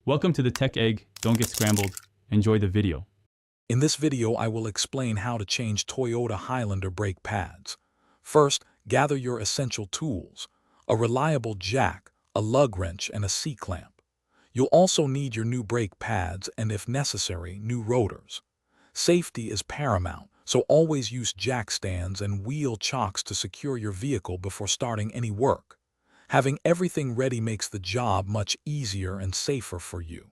Welcome to the Tech Egg. Don't get scrambled. Enjoy the video. In this video, I will explain how to change Toyota Highlander brake pads. First, gather your essential tools: a reliable jack, a lug wrench, and a C-clamp. You'll also need your new brake pads and, if necessary, new rotors. Safety is paramount, so always use jack stands and wheel chocks to secure your vehicle before starting any work. Having everything ready makes the job much easier and safer for you.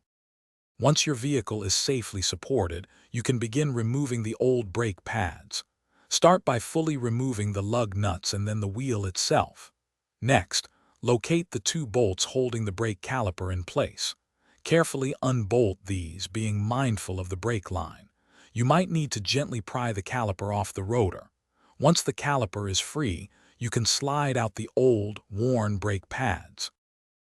Once your vehicle is safely supported, you can begin removing the old brake pads. Start by fully removing the lug nuts and then the wheel itself. Next, locate the two bolts holding the brake caliper in place. Carefully unbolt these, being mindful of the brake line. You might need to gently pry the caliper off the rotor. Once the caliper is free, you can slide out the old, worn brake pads.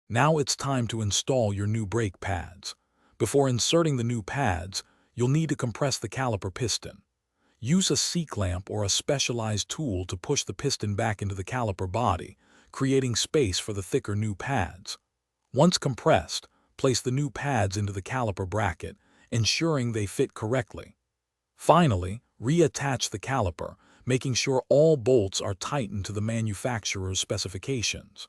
Now it's time to install your new brake pads. Before inserting the new pads, you'll need to compress the caliper piston. Use a C-clamp or a specialized tool to push the piston back into the caliper body, creating space for the thicker new pads. Once compressed, place the new pads into the caliper bracket, ensuring they fit correctly. Finally, reattach the caliper, making sure all bolts are tightened to the manufacturer's specifications.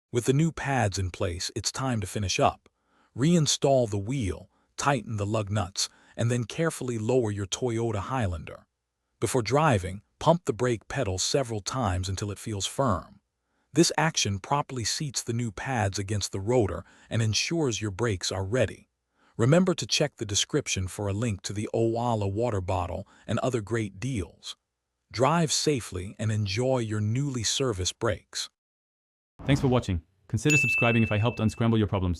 With the new pads in place, it's time to finish up. Reinstall the wheel, tighten the lug nuts, and then carefully lower your Toyota Highlander. Before driving, pump the brake pedal several times until it feels firm. This action properly seats the new pads against the rotor and ensures your brakes are ready. Remember to check the description for a link to the Owala water bottle and other great deals. Drive safely and enjoy your newly serviced brakes. Thanks for watching. Consider subscribing if I helped unscramble your problems.